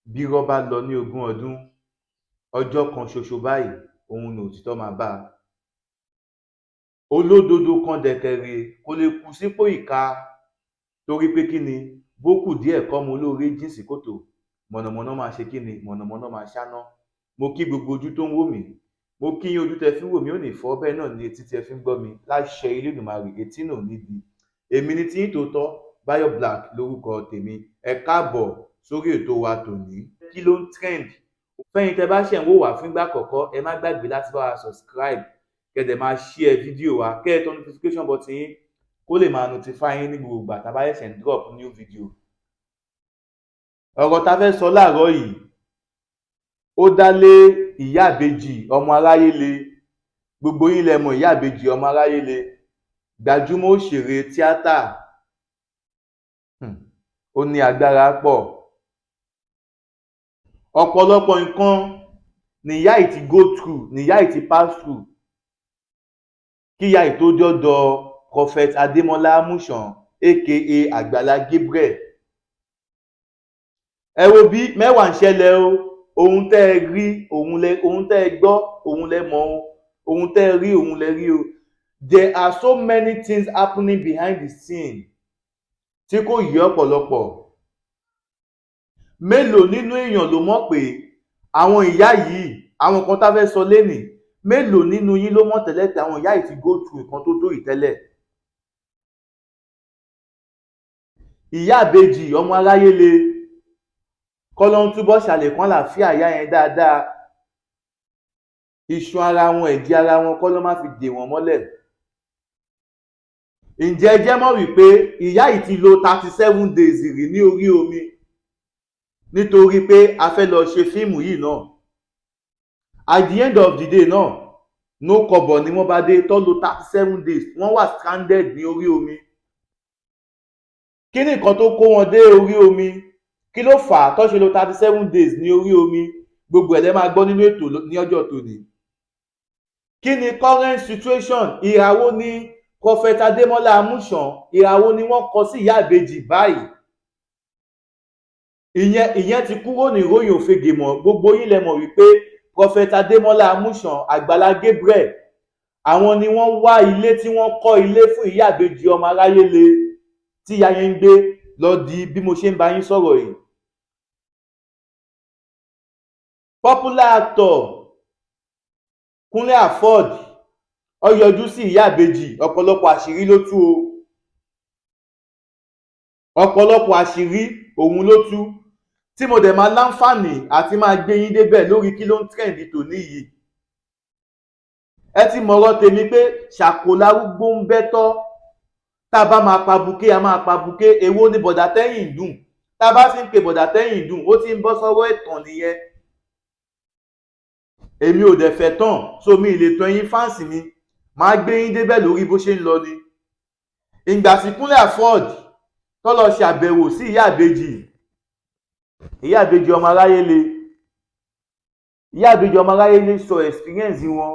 bí irọ́ bá lọ ní 20 ọdún, ọjọ́ kan ṣoṣo báyìí òun ni òtítọ́ máa bá a. Olódodo kan dẹ̀kẹ̀rẹ̀ kò lè kú sípò ìkà, torí pé kí ni, bó kù díẹ̀ kọ́mọ olóore jìn sí kòtò, mọ̀nàmọ́ná máa ṣe kí ni, mọ̀nàmọ́ná máa ṣáná. Mo kí gbogbo ojú tó ń wò mí, mo kí yín, ojú tẹ fi ń wò mí ò ní fọ́, bẹ́ẹ̀ náà ni etí tẹ fi ń gbọ́ mi láṣẹ Elédùmarè, etí náà ò ní di. Èmi ni tiyín tòótọ́, Báyọ̀ Black lórúkọ tèmi. Ẹ káàbọ̀ sórí ètò wa tòní. Kí ló ń trend? Fẹ́yìn tẹ bá ṣẹ̀ ń wò wá fún ìgbà àkọ́kọ́, ẹ má gbàgbé láti bá wa subscribe, kẹ́ dẹ̀ máa share fídíò wa, kẹ́ ẹ tọ notification button yín kó lè máa notify yín ní gbogbo ìgbà tá a bá ṣẹ̀ṣẹ̀ ń drop new video. Ọ̀rọ̀ tá fẹ́ sọ láàárọ̀ yìí ó dá lé ìyá ìbejì ọmọ aráyé le. Gbogbo yín lẹ mọ̀ ìyá ìbejì ọmọ aráyé le, gbajúmọ̀ òṣèré tíátà. Ó ní agbára pọ̀. Ọ̀pọ̀lọpọ̀ nǹkan nìyá yìí ti go through, nìyá yìí ti pass through kí ìyá yìí tó dọ́dọ̀ Prophet Adémọ́lá Amusan aka Àgbàlá Gabriel. Ẹ wo bí mẹ́wàá ń ṣẹlẹ̀ o, ohun tẹ́ ẹ rí ohun tẹ́ ẹ gbọ́ òun lẹ mọ̀ o, ohun tẹ́ ẹ rí òun lẹ rí o. There are so many things happening behind the scene tí kò yé ọ̀pọ̀lọpọ̀. Mélòó nínú èèyàn ló mọ̀ pé àwọn ìyá yìí, àwọn kan tá fẹ́ sọ lénìí, mélòó nínú yín ló mọ̀ tẹ́lẹ̀ pé àwọn ìyá yìí ti go through nǹkan tó tó yìí tẹ́lẹ̀? Ìyá ìbejì ọmọ aráyé le, kọ́lọ́hún túbọ̀ ṣàlékún àlàáfíà ìyá yẹn dáadáa. Iṣan ara wọn, ẹ̀jẹ̀ ara wọn kọ́ ló má fi dè wọ́n mọ́lẹ̀. Ǹjẹ́ ẹ jẹ́ mọ̀ wípé ìyá yìí ti lò 37 days rí ní orí omi nítorí pé a fẹ́ lọ ṣe fíìmù yìí náà. At the end of the day náà, no kọ́bọ̀ ni wọ́n bá dé tó lò 37 days, wọ́n wà stranded ní orí omi. Kí ni nǹkan tó kó wọn dé orí omi? Kí ló fà á tó ṣe lò 37 days ní orí omi? Gbogbo ẹ̀ lẹ́ máa gbọ́ nínú ètò ní ọjọ́ tòní. Kí ni current situation? Ìràwọ̀ ni Prophet Adémọ́lá Amusan, ìràwọ̀ ni wọ́n kọ sí ìyá ìbejì báyìí. Ìyẹn ti kúrò ní ìròyìn òfegè mọ́. Gbogbo yín lẹ mọ̀ wípé Prophet Adémọ́lá Amusan, Àgbàlá Gabriel, àwọn ni wọ́n wá ilé tí wọ́n kọ́ ilé fún ìyá ìbejì ọmọ aráyé le tí ìyá yẹn ń gbé lọ di bí mo ṣe ń bá yín sọ̀rọ̀ yìí. Popular actor Kúnlé Afod ó yọjú sí ìyá ìbejì, ọ̀pọ̀lọpọ̀ àṣírí ló tú o, ọ̀pọ̀lọpọ̀ àṣírí òun ló tú tí mo dẹ̀ máa láǹfààní àti máa gbé yín débẹ̀ lórí Kí ló ń trend tòní yìí. Ẹ ti mọ̀rọ̀ tèmi pé ṣàkólárúgbó ń bẹ́tọ́, tá a bá máa pa buké a máa pa buké. Èwo ni bọ̀dà tẹ́yìn dùn? Tá a bá ti ń pe bọ̀dà tẹ́yìn dùn, ó ti ń bọ́ sọ́wọ́ ẹ̀tàn nìyẹn. Èmi ò dẹ̀ fẹ́ tán, so mi ì lè tan yín fáǹsì mi, máa gbé yín débẹ̀ lórí bó ṣe ń lọ ni. Ìgbà tí Kúnlé Afod tó lọ ṣàbẹ̀wò sí ìyá ìbejì ọmọ aráyé le, ìyá ìbejì ọmọ aráyé le sọ experience wọn.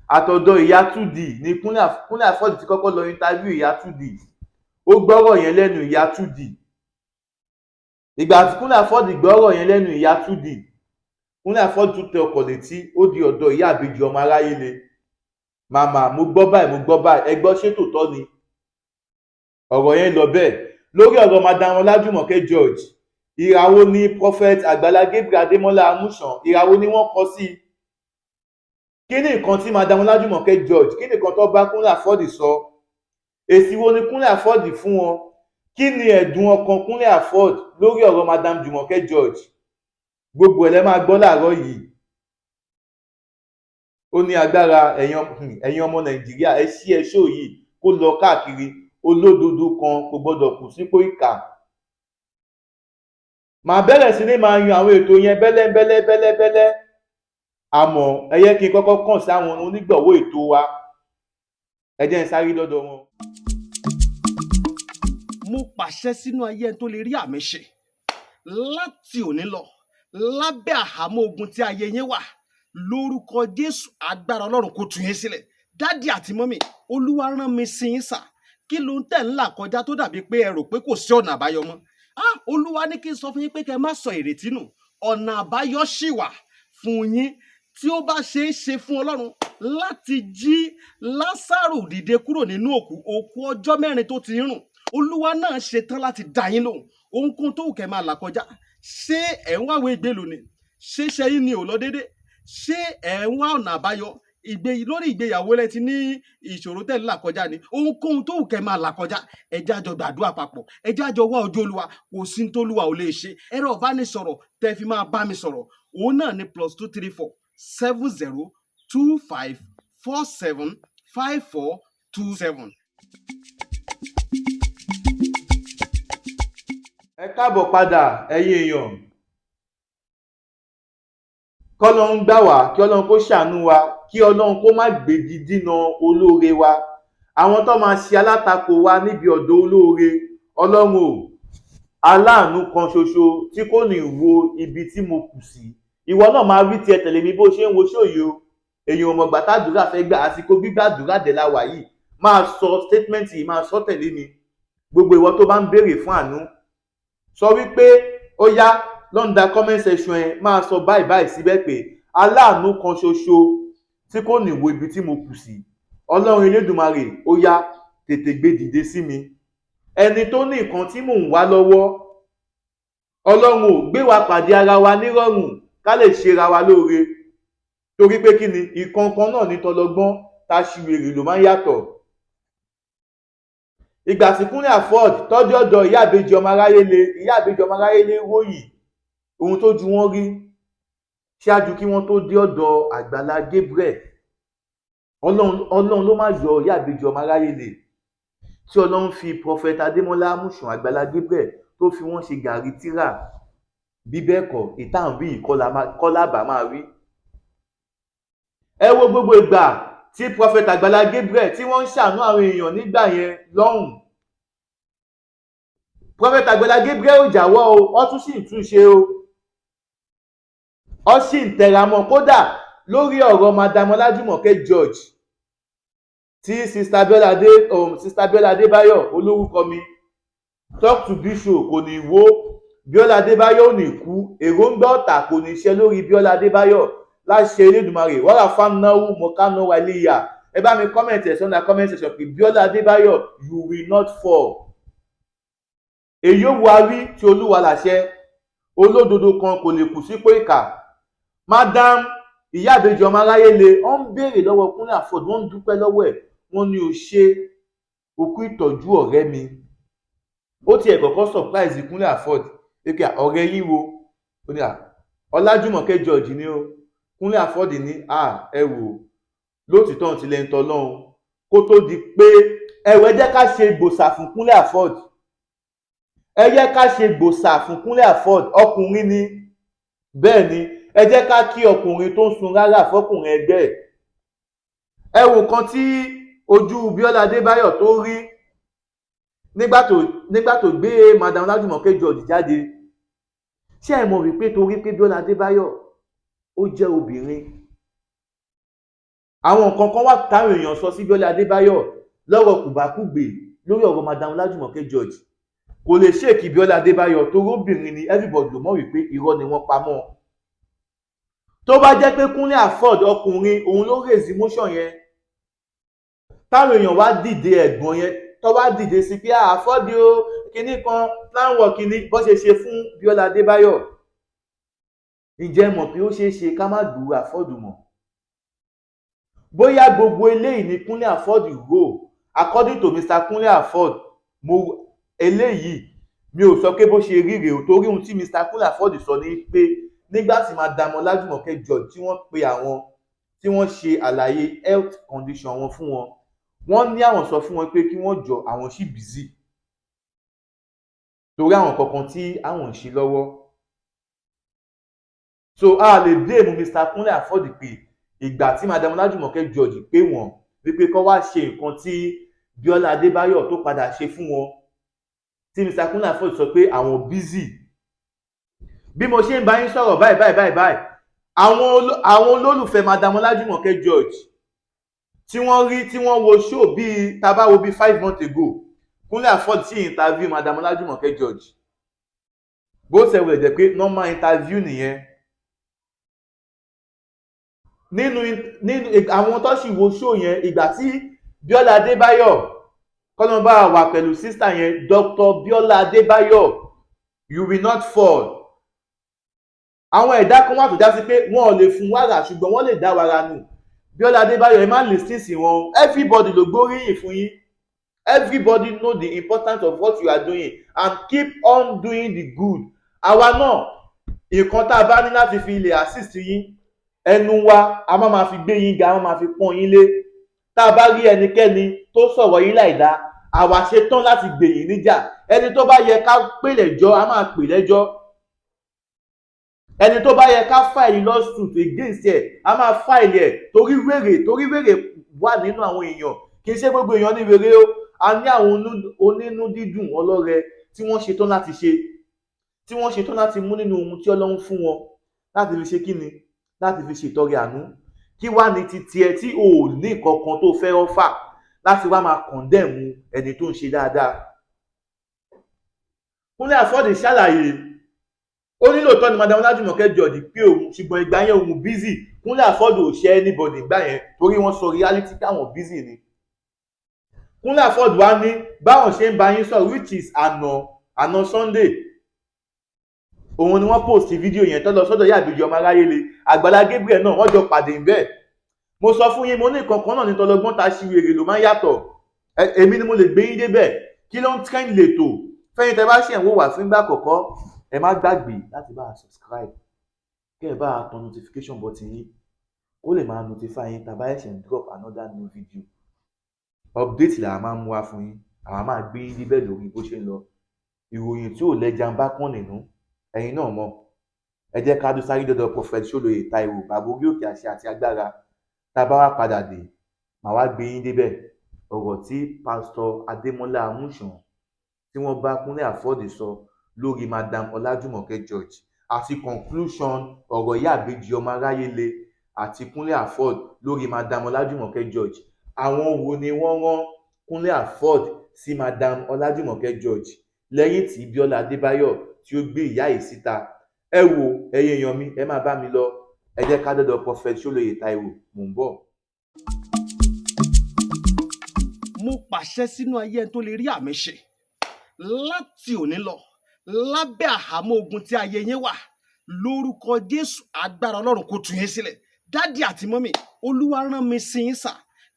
Àtọ̀dọ̀ ìyá 2D ni Kúnlé Afod ti kọ́kọ́ lọ interview ìyá 2D. Ó gbọ́rọ̀ yẹn lẹ́nu ìyá 2D. Ìgbà tí Kúnlé Afod gbọ́rọ̀ yẹn lẹ́nu ìyá 2D, Kúnlé Afod tún tẹ ọkọ̀ létí, ó di ọ̀dọ̀ ìyá ìbejì ọmọ aráyé le. Màmá, mo gbọ́ báyìí, ẹ gbọ́ ṣé tòótọ́ ni? Ọ̀rọ̀ yẹn lọ bẹ́ẹ̀. Lórí ọ̀rọ̀ Madam Ọlájùmọ̀kẹ́ George, ìràwọ̀ ni Prophet Àgbàlá Gabriel Adémọ́lá Amusan, ìràwọ̀ ni wọ́n kọ sí. Kí ni nǹkan tí Madam Ọlájùmọ̀kẹ́ George, kí ni nǹkan tó bá Kúnlé Afod sọ? Èsì wo ni Kúnlé Afod fún wọn? Kí ni ẹ̀dùn ọkàn Kúnlé Afod lórí ọ̀rọ̀ Madam Jùmọ̀kẹ́ George? Gbogbo ẹ̀ lẹ́ máa gbọ́ láàárọ̀ yìí. Ó ní agbára. Ẹ̀yin ọmọ Nàìjíríà, ẹ ṣí ẹ ṣó yìí kó lọ káàkiri. Olódodo kan kò gbọdọ̀ kù sípò ìkà. Màá bẹ̀rẹ̀ sí ní máa yan àwọn ètò yẹn bẹ́lẹ́bẹ́lẹ́, àmọ́ ẹ yẹ kí n kọ́kọ́ kàn sí àwọn onígbọ̀wọ́ ètò wa. Ẹ jẹ́ n sáré dọ́dọ̀ wọn. Mo pàṣẹ sínú ayé ẹni tó lè rí àmì ṣe láti òní lọ, lábẹ́ àhámọ́ ogun tí ayé yẹn wà, lórúkọ Jésù. Agbára Ọlọ́run kó tú yín sílẹ̀. Dádì àti mọ́mì, Olúwa rán mi sí yín sà. Kí ló ń tẹ̀ ń là kọjá tó dàbí pé ẹ rò pé kò sí ọ̀nà àbáyọ mọ́? Olúwa ní kí n sọ fún yín pé kẹ́ má sọ ìrètí nù, ọ̀nà àbáyọ ṣì wà fún yín tí ó bá ṣe é ṣe fún Ọlọ́run láti jí Lásárù dìde kúrò nínú òkú ọjọ́ 4 tó ti rùn. Olúwa náà ṣetán láti dá yín lóhùn. Ohunkóhun tó wù kẹ́ máa là kọjá. Ṣé ẹ̀ ń wáwé ìgbélú ni? Ṣé iṣẹ́ yín ni ò lọ déédé? Ṣé ẹ̀ ń wá ọ̀nà àbáyọ? Lórí ìgbéyàwó lẹ ti ní ìṣòro tẹ́ ń là kọjá ni? Ohunkóhun tó wù kẹ́ máa là kọjá, ẹ jẹ́ á jọ gbàdúrà papọ̀, ẹ jẹ́ á jọ wá ojú Olúwa, kò sí ní tólúwa ò lè ṣe. Ẹ̀rọ ìbánisọ̀rọ̀ tẹ́ fi máa bá mi sọ̀rọ̀, òun náà ni +234 70 25 47 5427. Ẹ káàbọ̀ padà ẹ̀yin èèyàn. Kọ́lọ́run gbà wá, kí Ọlọ́run kó ṣàánú wa, kí Ọlọ́run kó má gbégi dínà olóore wa. Àwọn tó máa ṣe alátakò wa níbi ọ̀dọ̀ olóore, Ọlọ́run ò, aláàánú kan ṣoṣo tí kò ní wo ibi tí mo kù sí. Ìwọ náà máa rí tiẹ̀ tẹ̀lé mi bó ṣe ń wo ṣóyè o. Èèyàn ò mọ̀ gbà tàdúrà fẹ́ gbà, àsìkò gbígbàdúrà dẹ̀ la wà yìí. Máa sọ statement yìí, máa sọ tẹ̀lé mi. Gbogbo ìwọ tó bá ń béèrè fún àánú, sọ wípé ó yá lọ́ndà comment section ẹ, máa sọ báyìí síbẹ̀ pé aláàánú kan ṣoṣo tí kò ní wo ibi tí mo kù sí. Ọlọ́run Elédùmarè, ó yá tètè gbé dìde sí mi. Ẹni tó ní nǹkan tí mò ń wá lọ́wọ́, Ọlọ́run ò gbé wa pàdé ara wa nírọ̀rùn ká lè ṣe ra wa lóore. Torí pé kí ni, ìkankan náà ní tọlọgbọ́n, táṣìwèrè ló máa ń yàtọ̀. Ìgbà tí Kúnlé Afọ́ọ̀d tọ́jú ọ̀dọ̀ ìyá ìbejì ọmọ aráyé lé wòyí, ohun tó ju wọ́n rí ṣáájú kí wọ́n tó dé ọ̀dọ̀ Àgbàlá Gabriel. Ọlọ́run ló máa yọ ìyá ìbejì ọmọ aráyé lé, tí Ọlọ́run fi Prophet Adémọ́lá Àmùsùn Àgbàlá Gabriel tó fi wọ́n ṣe gàrí tírà. Bí bẹ́ẹ̀ kọ́, ìtàn bí kọ́lá bá máa rí. Ẹ wo gbogbo ìgbà tí Prophet Àgbàlá Gabriel tí wọ́n ń ṣàánú àwọn èèyàn nígbà yẹn lọ́hùn. Prophet Àgbàlá Gabriel ò jáwọ́ o, wọ́n tún sì ń túnṣe o. Wọ́n sì ń tẹramọ́, kódà lórí ọ̀rọ̀ Madam Ọlájùmọ̀kẹ́ George tí Sister Bíọ́lá Adébáyọ̀ olórúkọ mi Talk to Bishop kò ní wó, Bíọ́lá Adébáyọ̀ ò ní kú, èròǹgbà ọ̀tá kò ní ṣe lórí Bíọ́lá Adébáyọ̀ láṣẹ Elédùmarè. Wàrà fánáwó mọ̀kánná wà léyà. Ẹ bá mi comment ẹ̀ sọ́nà comment section pé Bíọ́lá Adébáyọ̀, you will not fall. Èyí ò wá rí tí Olúwa làṣẹ, olódodo kan kò lè kù sípò ìkà. Madam ìyá ìbejì ọmọ aráyé lé, wọ́n ń béèrè lọ́wọ́ Kúnlé Afọ́ọ̀d, wọ́n ń dúpẹ́ lọ́wọ́ ẹ̀, wọ́n ní o ṣe okú ìtọ́jú ọ̀rẹ́ mi. Ó tiẹ̀ kọ́kọ́ surprise Kúnlé Afọ́ọ̀d pé ọ̀rẹ́ yín wo, ó ní Ọlájùmọ̀kẹ́ George ni o. Kúnlé Afọ́ọ̀d ní ẹ wò lótìtọ́ ti lẹ́ńtọ́ lọ́hùn kó tó di pé ẹ jẹ́ ká ṣe gbòsà fún Kúnlé Afọ́ọ̀d. Ẹ jẹ́ ká ṣe gbòsà fún Kúnlé Afọ́ọ̀d, ọkùnrin ni. Bẹ́ẹ̀ ni, ẹ jẹ́ ká kí ọkùnrin tó ń sun rárá fọ́kùnrin ẹgbẹ́ ẹ̀. Ẹ wo nǹkan tí ojú Bíọ́lá Adébáyọ̀ tó rí nígbà tó gbé Madam Ọlájùmọ̀kẹ́ George jáde. Ṣé ẹ mọ̀ wípé torí pé Bíọ́lá Adébáyọ̀ ó jẹ́ obìnrin, àwọn nǹkan kan wà táwọn èèyàn sọ sí Bíọ́lá Adébáyọ̀ lọ́rọ̀ kùbákùgbè lórí ọ̀rọ̀ Madam Ọlájùmọ̀kẹ́ George kò lè ṣèkì Bíọ́lá Adébáyọ̀ torí obìnrin ni. Everybody ló mọ̀ wípé irọ́ ni wọ́n pamọ́. Tó bá jẹ́ pé Kúnlé Afọ́ọ̀d ọkùnrin òun ló raise motion yẹn, táwọn èèyàn wá dìde ẹ̀gbọ́n yẹn, tó wá dìde sí pé Afọ́ọ̀d o kinní kan láwọn kinní bó ṣe ṣe fún Bíọ́lá Adébáyọ̀. Ǹjẹ́ mọ̀ pé ó ṣeé ṣe ká má dùn Afọ́ọ̀d mọ̀? Bóyá gbogbo eléyìí ni Kúnlé Afọ́ọ̀d rò. According to Mr. Kúnlé Afọ́ọ̀d, eléyìí mi ò sọ pé bó ṣe rí rèé o, torí ohun tí Mr. Kúnlé Afọ́ọ̀d sọ ni pé nígbà tí Madam Ọlájùmọ̀kẹ́ George tí wọ́n pe àwọn tí wọ́n ṣe àlàyé health condition wọn fún wọn, wọ́n ní àwọn sọ fún wọn pé kí wọ́n jọ àwọn ṣì busy torí àwọn kankan tí àwọn ń ṣe lọ́wọ́. So a lè blame Mr. Kúnlé Afọ́ọ̀d pé ìgbà tí Madam Ọlájùmọ̀kẹ́ George pé wọ́n wípé kó wá ṣe nǹkan tí Bíọ́lá Adébáyọ̀ tó padà ṣe fún wọn, tí Mr. Kúnlé Afọ́ọ̀d sọ pé àwọn busy. Bí mo ṣe ń bá yín sọ̀rọ̀ báyìí, àwọn olólùfẹ́ Madam Ọlájùmọ̀kẹ́ George tí wọ́n wo show bíi tabawo bíi 5 months ago, Kúnlé Afọ́ọ̀d sì interview Madam Ọlájùmọ̀kẹ́ George. bó ṣe wẹ̀ jẹ́ pé normal interview nìyẹn. nínú àwọn tó sì wo show yẹn, ìgbà tí Bíọ́lá Adébáyọ̀ kọ́nọ́bà wà pẹ̀lú sísítà yẹn, Dr. Bíọ́lá Adébáyọ̀, you will not fall. àwọn ẹ̀dá kan wà tó já sí pé wọn ò lè fún wàrà ṣùgbọ́n wọ́n lè dá wàrà nù. Bíọ́lá Adébáyọ̀, ẹ má lè sísì wọn, everybody ló gbóríyìn fún yín. Everybody know the importance of what you are doing and keep on doing the good. àwa náà nǹkan tá a bá ní láti fi lè assist yín, ẹnu wa a máa fi gbé yín ga, a máa fi pọ́n yín lé. tá a bá rí ẹnikẹ́ni tó sọ̀rọ̀ yín láìdá, àwa ṣe tán láti gbè yín níjà. ẹni tó bá yẹ ká pè lẹ́jọ́ a máa pè lẹ́jọ́. ẹni tó bá yẹ ká file lawsuit against ẹ̀ a máa file ẹ̀. torí wèrè wà nínú àwọn èèyàn. kì í ṣe gbogbo èèyàn ní wèrè o. a ní àwọn onínú dídùn ọlọ́rẹ tí wọ́n ṣetán láti ṣe, tí wọ́n ṣetán láti mú nínú ohun tí Ọlọ́run fún wọn láti fi ṣe kíni, láti fi ṣètọrẹ àánú. kí wá ní titi ẹ tí o ò ní kankan tó fẹ́ ọ́fà láti wá máa kọ̀ndẹ̀mù ẹni tó ń ṣe dáadáa. Kúnlé Afọ́dì ṣàlàyé, ó ní lóòótọ́ ni Madam Ọlájùmọ̀kẹ́ George pé òun, ṣùgbọ́n ìgbà yẹn òun busy. Kúnlé Afọ́dì ò ṣe anybody ìgbà yẹn torí wọ́n sọ reality káwọn busy ni. Kúnlé Afọ́dì wá ní báwọn ṣe ń bá yín sọ̀rọ̀, which is àná Sunday, òun ni wọ́n post fídíò yẹn tó lọ sọ́dọ̀ Ìyá Ìbejì ọmọ aráyé le. Àgbàlá Gabriel náà wọ́n jọ pàdé ńbẹ̀. mo sọ fún yín, mo ní nǹkan kan náà ní tọlọgbọ́n ta ṣi wèrè ló máa ń yàtọ̀. èmi ni mo lè gbé yín débẹ̀. kí ló ń trend lètò fẹ́yìn tẹ́ bá ṣe ń wò wá fún ìgbà àkọ́kọ́, ẹ má gbàgbé láti bá a subscribe, kẹ́ ẹ bá a tan notification button yín ó lè máa notify yín tá a bá ṣe ń drop another new video. Update là máa ń mú wá fún yín, àwa máa gbé yín níbẹ̀ lórí bó ṣe ń lọ. ìròyìn tí ò lẹ́jà ń bá kàn nínú, ẹ̀yin náà mọ̀. ẹ jẹ́ ká dún sáré dọ́dọ̀ Prophet Ṣólóyè Táíwò, bàbá orí òkè àṣẹ àti agbára. tá a bá wá padà dé, màá wá gbé yín débẹ̀. ọ̀rọ̀ tí Pásítọ̀ Adémọ́lá Amúsàn tí wọ́n bá Kúnlé Afọ́dì sọ lórí Madam Ọlájùmọ̀kẹ́ George, àti conclusion ọ̀rọ̀ Ìyá Ìbejì ọmọ aráyé le àti Kúnlé Afọ́dì lórí Madam Ọlájùmọ̀kẹ́ George. àwọn wo ni wọ́n rán Kúnlé Afọ́dì sí Madam Ọlájùmọ̀kẹ́ George lẹ́yìn tí Bíọ́lá Adébáyọ̀ tí ó gbé ìyá yìí síta? ẹ wo ẹ̀yin èèyàn mi, ẹ máa bá mi lọ. ẹ jẹ́ ká dọ́dọ̀ Prophet Ṣólóyè Táíwò, mò ń bọ̀. mo pàṣẹ sínú ayé ẹni tó lè rí àmì ṣe láti òní lọ, lábẹ́ àhámọ́ ogun tí ayé yín wà, lórúkọ Jésù agbára Ọlọ́run kó tú yín sílẹ̀. dádì àti mọ́mì, Olúwa rán mi sí yín sà.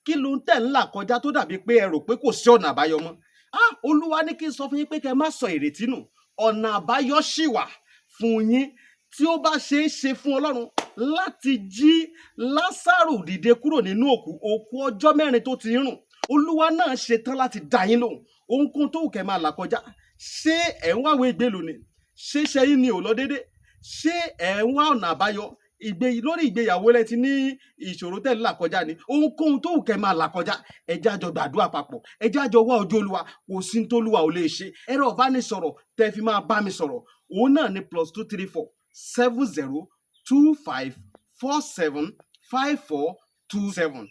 kí ló ń tẹ̀ ń là kọjá tó dàbí pé ẹ rò pé kò sí ọ̀nà àbáyọ mọ́? Olúwa ní kí n sọ fún yín pé kẹ́ má sọ ìrètí nù. ọ̀nà àbáyọ ṣì wà fún yín tí ó bá ṣe é ṣe fún Ọlọ́run láti jí Lásárù dìde kúrò nínú òkú ọjọ́ 4 tó ti rùn. Olúwa náà ṣetán láti dá yín lóhùn. ohunkóhun tó wù kẹ́ máa là kọjá. ṣé ẹ̀ ń wáwé ìgbélú ni? ṣé iṣẹ́ yín ni ò lọ déédé? ṣé ẹ̀ ń wá ọ̀nà àbáyọ lórí ìgbéyàwó lẹ ti ní ìṣòro tẹ́ ń là kọjá ni? ohunkóhun tó wù kẹ́ máa là kọjá, ẹ jẹ́ á jọ gbàdúrà papọ̀, ẹ jẹ́ á jọ wá ojú Olúwa. kò sí ní t'Olúwa ò lè ṣe. ẹ̀rọ ìbánisọ̀rọ̀ tẹ́ fi máa bá mi sọ̀rọ̀ òun náà ni +234 70 25 47 54 27.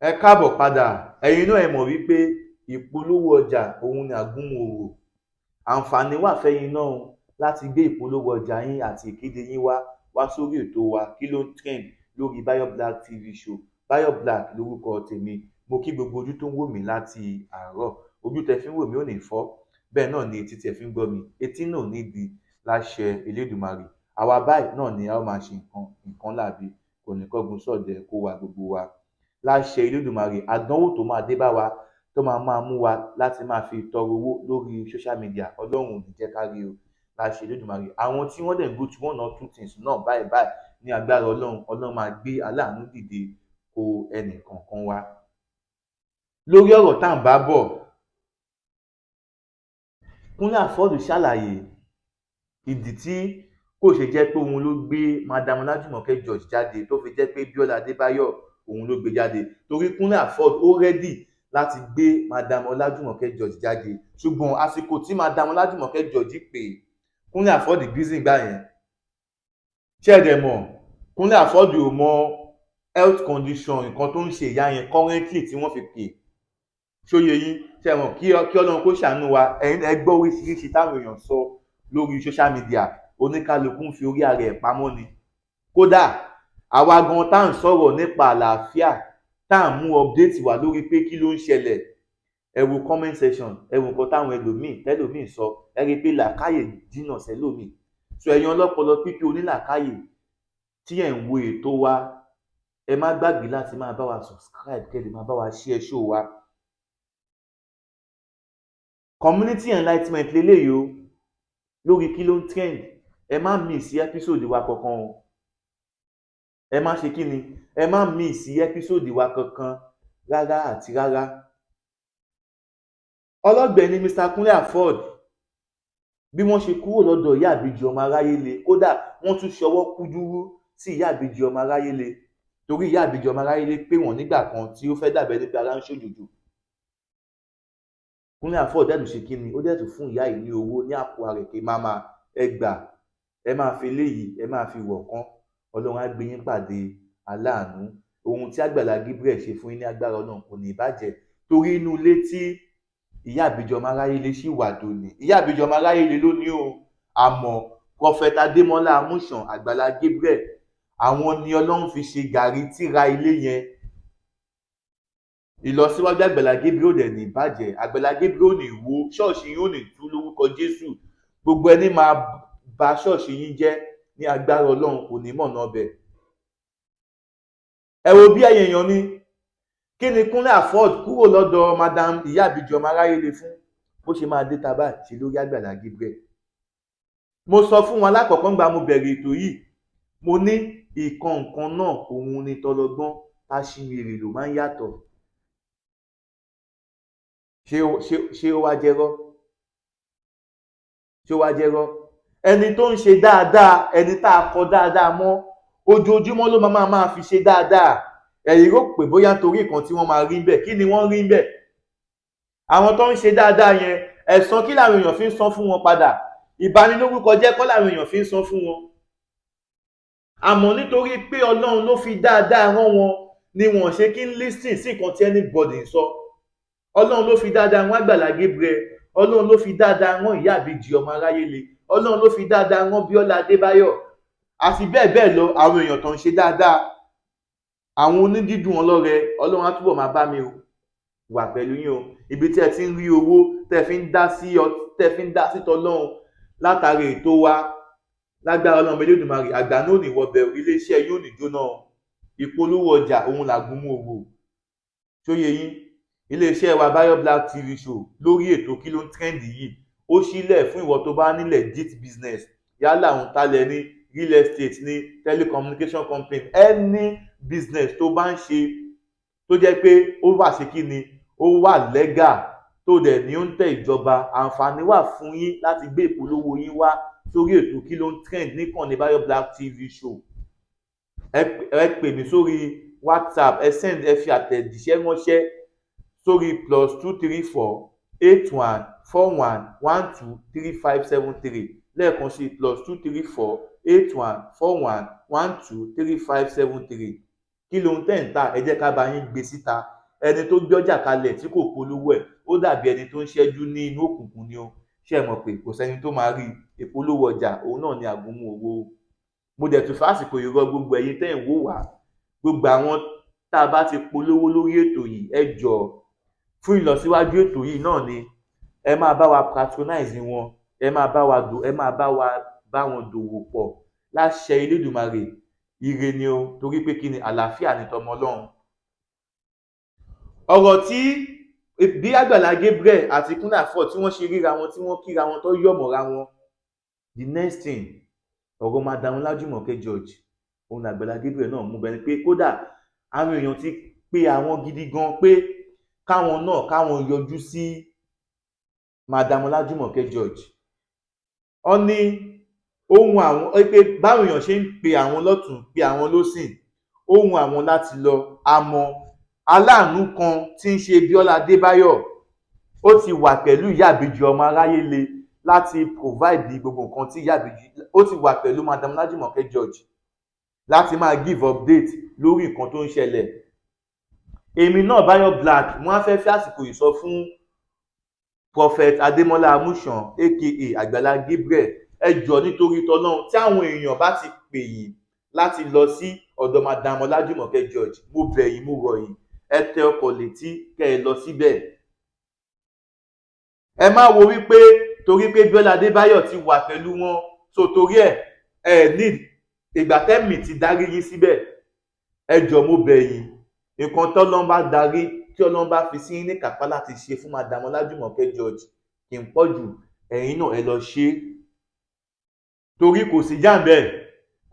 ẹ káàbọ̀ padà. ẹ̀yin náà ẹ mọ̀ wípé ìpolówó ọjà òun ni àgúnmu òwò. àǹfààní wà fẹ́yìn náà láti gbé ìpolówó ọjà yín àti ìkéde yín wá sórí ètò wa kí ló ń trend lórí Bayo Black TV show. Bayo Black lórúkọ tèmi. mo kí gbogbo ojú tó ń wò mí láti àárọ̀. ojú tẹ́ fi ń wò mí ò ní fọ́, bẹ́ẹ̀ náà ni etí tẹ́ fi ń gbọ́ mi, etí náà ní di láṣẹ Elédùmarè. àwa báyìí náà ni a ó máa ṣe nǹkan láàbí, kò ní kọ́gun sọ̀dẹ̀ kó wa gbogbo wa láṣẹ Elédùmarè. àdánwò tó máa dé bá wa, tó máa mú wa láti máa fi tọrọ owó lórí social media, Ọlọ́run ò ní jẹ́ ká rí o láṣẹ Elédùmarè. àwọn tí wọ́n dẹ̀ ń go to 1 or 2 things náà báyìí ní agbára Ọlọ́run máa gbé aláàánú dìde kó ẹnì kọ̀ọ̀kan wa. lórí ọ̀rọ̀ tá à ń bá bọ̀, Kúnlé Afọ́dì ṣàlàyé ìdí tí kò ṣe jẹ́ pé òun ló gbé Madam Ọlájùmọ̀kẹ́ George jáde, tó fi jẹ́ pé Bíọ́lá Adébáyọ̀ òun ló gbé jáde. torí Kúnlé Afọ́dì ó rẹ́dì láti gbé Madam Ọlájùmọ̀kẹ́ George jáde, ṣùgbọ́n àsìkò tí Madam Ọlájùmọ̀kẹ́ George pè Kúnlé Afọ́dì busy gbà yẹn. ṣé ẹ dẹ̀ mọ̀, Kúnlé Afọ́dì ò mọ health condition nǹkan tó ń ṣe ìyá yẹn currently tí wọ́n fi pè. ṣóye yín, ṣe mọ̀ kí Ọlọ́run kó ṣàánú wa. Ẹ gbọ́ oríṣiríṣi táwọn èèyàn sọ lórí social media, oníkálukú ń fi orí ara ẹ̀ pamọ́ ni. Kódà àwa gan tá à ń sọ̀rọ̀ nípa àlàáfíà, tá à ń mú update wá lórí pé kí ló ń ṣẹlẹ̀, ẹ wo comment section, ẹ wo nǹkan táwọn tẹ́lòmíì sọ, ẹ rí i pé làákàyè jìnnà sẹ́lòmíì. So ẹ̀yin ọlọ́pọlọ pípé onílàákàyè tí ẹ̀ ń wo ètò wa, ẹ má gbàgbé láti máa bá wa subscribe, kẹ́ ẹ lè máa bá wa share show wa. Community enlightenment leléyìí o, lórí kí ló ń trend. Ẹ má miss episode wa kankan o. Ẹ má ṣe kí ni? Ẹ má miss episode wa kankan rárá àti rárá. Ọlọ́gbẹ́ni Mr. Kúnlé Afọ́ọ̀d, bí wọ́n ṣe kúrò lọ́dọ̀ ìyá àbíjì ọmọ aráyé le, kódà wọ́n tún ṣọwọ́ kúdúrú sí ìyá àbíjì ọmọ aráyé le, torí ìyá àbíjì ọmọ aráyé le pé wọ́n nígbà kan tí ó fẹ́ dàbẹ́ ní pé ara ń ṣòjòjò. Kúnlé Afọ́ọ̀d dẹ̀ tún ṣe kí ni? Ó dẹ̀ tún fún ìyá yìí ní owó ní àpò àrẹ̀ pé máma ẹ gbà, ẹ máa fi eléyìí, ẹ máa fi wọ̀ kán, Ọlọ́run á gbé yín pàdé aláàánú. Ohun tí Àgbàlá Gabriel ṣe fún yín ní agbára Ọlọ́run kò ní bàjẹ́, torí inú ilé tí ìyá àbíjì ọmọ aráyé le ṣì wà dòní. Ìyá àbíjì ọmọ aráyé le lónìí o, àmọ́ Prophet Adémọ́lá Amúsàn, Àgbàlá Gabriel, àwọn ni Ọlọ́run fi ṣe gàrí tíra ilé yẹn. Ìlọsíwájú Àgbàlá Gabriel ò dẹ̀ ní bàjẹ́, Àgbàlá Gabriel ò ní wó, ṣọ́ọ̀ṣì yín ò ní tú lórúkọ Jésù. Gbogbo ẹni máa bà ṣọ́ọ̀ṣì yín jẹ́ ní agbára Ọlọ́run kò ní mọ̀nà ọbẹ̀. Ẹ wo bí ẹ̀yin èèyàn mi, kí ni Kúnlé Afọ́ọ̀d kúrò lọ́dọ̀ Madam ìyá àbíjì ọmọ aráyé le fún? Bó ṣe máa dé tabá ṣe lórí Àgbàlá Gabriel. Mo sọ fún wọn lákọ̀ọ́kọ́ ńgbà mo bẹ̀rẹ̀ ètò yìí, mo ní nǹkan náà òun ni tọlọgbọ́n, táṣìmèrè ló máa ń yàtọ̀. Ṣé ó wá jẹ́rọ́? Ṣé ó wá jẹ́rọ́? Ẹni tó ń ṣe dáadáa, ẹni tá a kọ dáadáa mọ́, ojoojúmọ́ ló máa fi ṣe dáadáa. Ẹ̀yin rò pé bóyá nítorí nǹkan tí wọ́n máa rí bẹ́ẹ̀, kí ni wọ́n rí bẹ́ẹ̀? Àwọn tó ń ṣe dáadáa yẹn, ẹ̀san kí làwọn èèyàn fi ń san fún wọn padà? Ìbanilórúkọ jẹ́ kọ́ làwọn èèyàn fi ń san fún wọn. Àmọ́ nítorí pé Ọlọ́run ló fi dáadáa rán wọn ni wọ́n ṣe kí ń listen sí nǹkan tí anybody ń sọ. Ọlọ́run ló fi dáadáa rán Àgbàlá Gabriel, Ọlọ́run ló fi dáadáa rán ìyá àbíjì ọmọ aráyé le, Ọlọ́run ló fi dáadáa rán Bíọ́lá Adébáyọ̀, àti bẹ́ẹ̀ bẹ́ẹ̀ lọ. Àwọn èèyàn tó ń ṣe dáadáa, àwọn onídídùn ọlọ́rẹ, Ọlọ́run á túbọ̀ máa bá mi wà pẹ̀lú yín o. Ibi tí ẹ ti ń rí owó tẹ́ fi ń dá sí tọlọ́run látàrí ètò wa, lágbára Ọlọ́run Elédùmarè, àgbà náà ò ní wọbẹ̀, iléeṣẹ́ yóò ní jóná. Ìpolówó ọjà òun làgúnmú owó. Ṣóyè yín, iléeṣẹ́ wa Bayo Black TV show lórí ètò kí ló ń trend yìí, ó ṣílẹ̀ fún ìwọ tó bá ní legit business, yálà òun talẹ̀ ní real estate ní telecommunication company, any business tó bá ń ṣe tó jẹ́ pé ó wà ṣe kí ni, ó wà legal, tó dẹ̀ ní ó ń tẹ̀ ìjọba, àǹfààní wà fún yín láti gbé ìpolówó yín wá sórí ètò kí ló ń trend níkànnì Bayo Black TV show. Ẹ pè mí sórí WhatsApp, ẹ fi àtẹ̀jíṣẹ́ ránṣẹ́ sórí +234 81 41 12 3573. Lẹ́ẹ̀kan sí +234 81 41 12 3573. Kí ló ń tẹ̀ ń tà? Ẹ jẹ́ ká bá yín gbé síta. Ẹni tó gbé ọjà kalẹ̀ tí kò polówó ẹ̀, ó dàbí ẹni tó ń ṣẹ́jú ní inú òkùnkùn ni o. Ṣé ẹ mọ̀ pé kò sẹ́ni tó máa rí ìpolówó ọjà, òun náà ni àgúnmu owó. Mo dẹ̀ tún fásìkò ìrọ̀ gbogbo ẹ̀yin tẹ́ ń wò wá, gbogbo àwọn tá a bá ti polówó lórí ètò yìí, ẹ jọ̀ọ́ fún ìlọsíwájú ètò yìí náà ni ẹ máa bá wa patronize wọn, ẹ máa bá wọn dòwò pọ̀ láṣẹ Elédùmarè. Ire ni o, torí pé kí ni, àlàáfíà ni tọmọ Ọlọ́run. Ọ̀rọ̀ tí bí Àgbàlá Gabriel àti Kúnlé Afọ́ọ̀d tí wọ́n ṣe ríra wọn, tí wọ́n kíra wọn tó yọ̀mọ̀ra wọn, the next thing, ọ̀rọ̀ Madam Ọlájùmọ̀kẹ́ George, òun Àgbàlá Gabriel náà mú bẹ́ẹ̀ ni pé kódà àwọn èèyàn ti pé àwọn gidi gan pé káwọn yọjú sí Madam Ọlájùmọ̀kẹ́ George. Ó ní ohun àwọn pé báwọn èèyàn ṣe ń pe àwọn lọ́tùn, pe àwọn lósìn, ohun àwọn láti lọ. Àmọ́ aláàánú kan tí ń ṣe Bíọ́lá Adébáyọ̀, ó ti wà pẹ̀lú ìyá àbíjì ọmọ aráyé le láti provide gbogbo nǹkan tí ìyá àbíjì, ó ti wà pẹ̀lú Madam Ọlájùmọ̀kẹ́ George láti máa give update lórí nǹkan tó ń ṣẹlẹ̀. Èmi náà Bayo Black, wọ́n á fẹ́ fi àsìkò yìí sọ fún Prophet Adémọ́lá Amúsàn aka Àgbàlá Gabriel, ẹ jọ̀ọ́ nítorí tọlọ́run, tí àwọn èèyàn bá ti pè yín láti lọ sí ọ̀dọ̀ Madam Ọlájùmọ̀kẹ́ George, mo bẹ̀ yín, mo rọ̀ yín, ẹ tẹ ọkọ̀ létí kẹ́ ẹ lọ síbẹ̀. Ẹ má wo wípé torí pé Bíọ́lá Adébáyọ̀ ti wà pẹ̀lú wọn, so torí ẹ ní ìgbà tẹ́mì ti darí yín síbẹ̀. Ẹ jọ̀ọ́ mo bẹ̀ yín, nǹkan tọ́lọ́run bá darí, tí Ọlọ́run bá fi sí yín ní kápá láti ṣe fún Madam Ọlájùmọ̀kẹ́ George kì í pọ̀ jù, ẹ̀yin náà ẹ lọ ṣe é. Torí kò sí jà ńbẹ̀,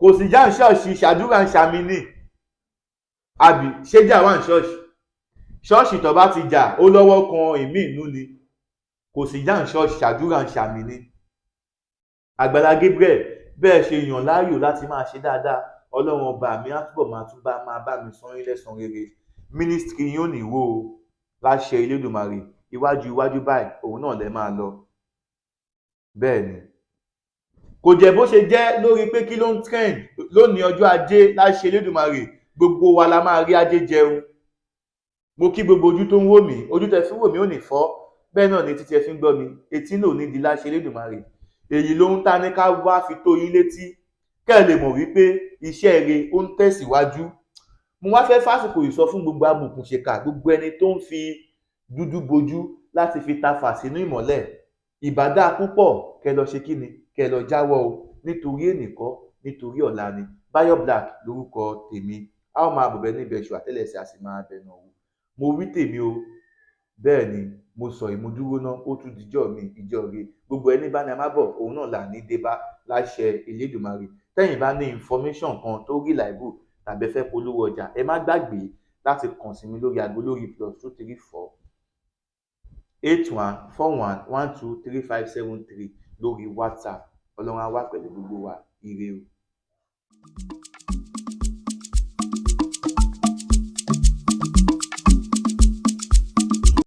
kò sí jà ń ṣọ́ọ̀ṣì, ṣàdúrà ń ṣàmì ní àbí ṣé jà wà ń ṣọ́ọ̀ṣì? Ṣọ́ọ̀ṣì tó bá ti jà ó lọ́wọ́ kan ìmí inú ni, kò sí jà ń ṣọ́ọ̀ṣì, ṣàdúrà ń ṣàmì ní. Àgbàlá Gabriel, bẹ́ẹ̀ ṣe yàn láàyò láti máa ṣe dáadáa, Ọlọ́run ọba mi á túbọ̀ máa bá mi san yín lẹ́san rere. Mínísítírì yín ò ní wó o, láṣẹ Elédùmarè, iwájú báyìí òun náà lẹ máa lọ. Bẹ́ẹ̀ ni, kò jẹ́ bó ṣe jẹ́ lórí pé kí ló ń trend lónìí ọjọ́ ajé, láṣẹ Elédùmarè, gbogbo wa la máa rí ajé jẹun. Mo kí gbogbo ojú tó ń wò mí, ojú tẹ fi ń wò mí ò ní fọ́, bẹ́ẹ̀ náà ni etí tẹ fi ń gbọ́ mi, etí náà ò ní di láṣẹ Elédùmarè. Èyí ló ń ta ní ká wá fi tó yín létí, kẹ́ ẹ lè mọ̀ wípé iṣẹ́ ire ó ń tẹ̀síwájú. Mo wá fẹ́ fásitì yìí sọ fún gbogbo amòòkùnṣèkà, gbogbo ẹni tó ń fi dúdú bojú láti fi tafà sínú ìmọ́lẹ̀, ìbádá púpọ̀ kẹ́ lọ ṣe kíni, kẹ́ lọ jáwọ́ o, nítorí ènìkọ́, nítorí ọ̀la ni. Báyọ̀ Black lórúkọ tèmi, a ó máa bọ̀bẹ̀ níbẹ̀ ṣù àtẹ́lẹsẹ̀ a sì máa bẹ̀nà wò. Mo wí tèmi o, bẹ́ẹ̀ ni mo sọ ìmúdúró náà, ó tún dijọ́ mi ìjọ re. Gbogbo ẹni bá ní a má bọ̀, òun náà là ní débá láṣẹ Elédùmarè. Tẹ́yìn bá ní information kan tó reliable tàbí ẹ fẹ́ polówó ọjà, ẹ má gbàgbé láti kàn sí mi lórí aago lórí +234 81 41 12 3573 lórí WhatsApp. Ọlọ́run á wà pẹ̀lú gbogbo wa. Ire o.